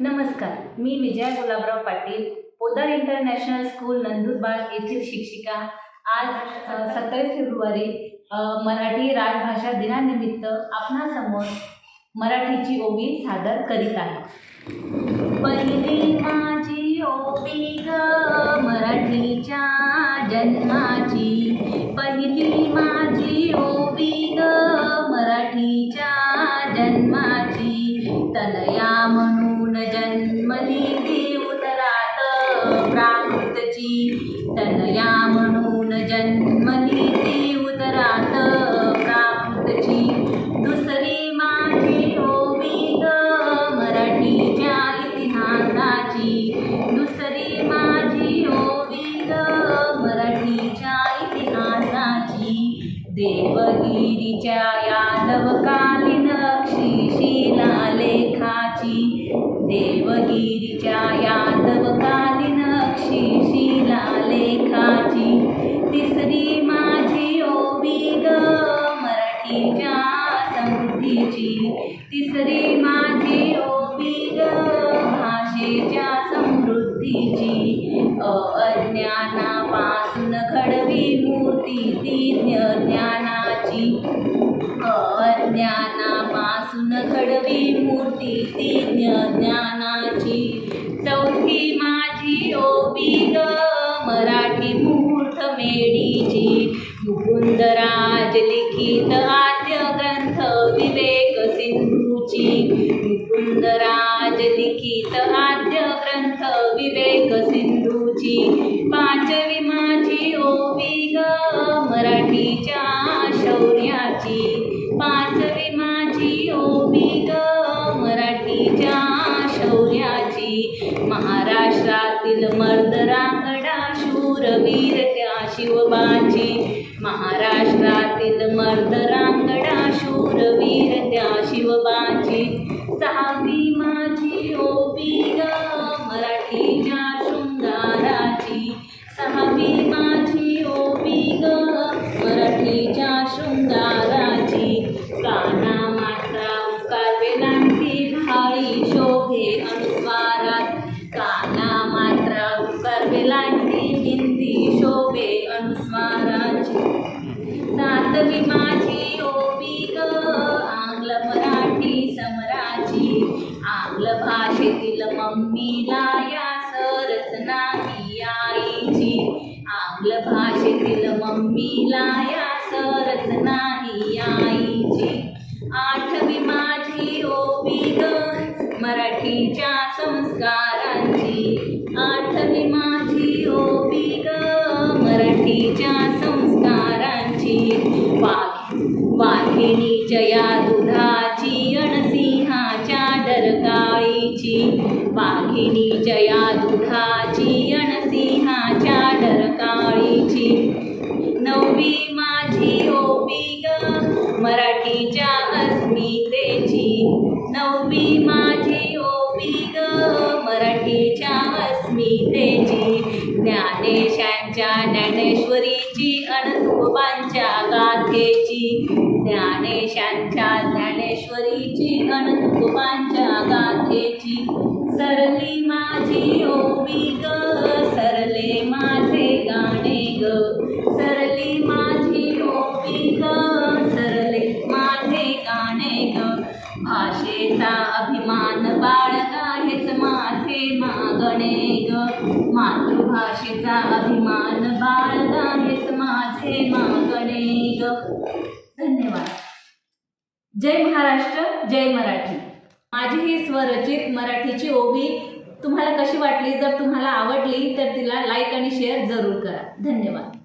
नमस्कार, मी Vijaya Gulabrao Patil, Podar international school Nandurbar येथील शिक्षिका। आज 27 फेब्रुवारी मराठी राजभाषा दिनानिमित्त आपणासमोर मराठीची ओवी सादर करीत आहे। पहिली माझी ओवी ग मराठीच्या जन्माची, पहिली माझी ओवी ग मराठीच्या जन्माची। तनया म्हणून जन्मली ती उदरात प्राकृतची, तनया म्हणून जन्मली ती उदरात प्राकृतची। दुसरी माझी ओवी ग मराठीच्या इतिहासाची, दुसरी माझी ओवी ग मराठीच्या इतिहासाची। देवगिरीच्या यादवकालीन शिलालेखाची, देवगिरीच्या यादवकालीन शिलालेखाची। तिसरी माझी ओवी ग मराठीच्या समृद्धीची, तिसरी माझी ओवी ग भाषेच्या समृद्धीची। अज्ञानापासून घडवी मूर्ती ती ज्ञानाची, अज्ञानापासून घडवी मूर्ती ती ज्ञानाची। चौथी माझी ओवी ग मराठी मुहूर्तमेढीची, मुकुंदराज लिखित आद्य ग्रंथ विवेक सिंधूची, मुकुंदराज लिखित आद्य ग्रंथ विवेक सिंधूची। पाचवी माझी ओवी ग मराठीच्या शौर्याची, पाचवी माझी ओवी ग मराठीच्या शौर्याची। महाराष्ट्रातील मर्दरांगडा शूरवीर त्या शिवबाची, महाराष्ट्रातील मर्दरांगडा शूरवीर त्या शिवबाची। सहावी माझी ओवी ग मराठीच्या शृंगाराची, सहावी माझी ओवी ग मराठीच्या शृंगाराची। काना मात्रा उकार वेलांटी भाळी शोभे अनुस्वारात, काना मात्रा उकार वेलांटी हिंदी शोभे अनुस्वाराची। सातवी माझी ओवी ग आंग्ल मराठी समराची, आंग्ल भाषेतील मम्मीला या सरच नाही आईची, आंग्ल भाषेतील मम्मीला या सरच नाही आईची। आठवी माझी ओवी ग मराठीच्या संस्कारांची, आठवी माझी ओवी ग मराठीच्या संस्कारांची। वाघिणीच्या या दुधाची अणसिंहाच्या डरकाळीची, वाघिणीच्या या दुधाची अणसिंहाच्या डरकाळीची। नववी माझी ओवी ग मराठीच्या अस्मितेची, नववी माझी ओवी ग मराठीच्या अस्मितेची। ज्ञानेशांच्या ज्ञानेश्वरीची तुकोबांच्या गाथेची, ज्ञानेशांच्या ज्ञानेश्वरीची तुकोबांच्या गाथेची। सरली माझी ओवी ग सरले माझे गाणे ग, सरली माझी ओवी ग सरले माझे गाणे ग। भाषेचा अभिमान बाळगा हेच माझे मागणे ग, मातृभाषेचा अभिमान बाळगा हेच माझे मागणे ग। धन्यवाद। जय महाराष्ट्र, जय मराठी। माझी ही स्वरचित मराठीची ओवी तुम्हाला कशी वाटली? जर तुम्हाला आवडली तर तिला लाईक आणि शेअर जरूर करा। धन्यवाद।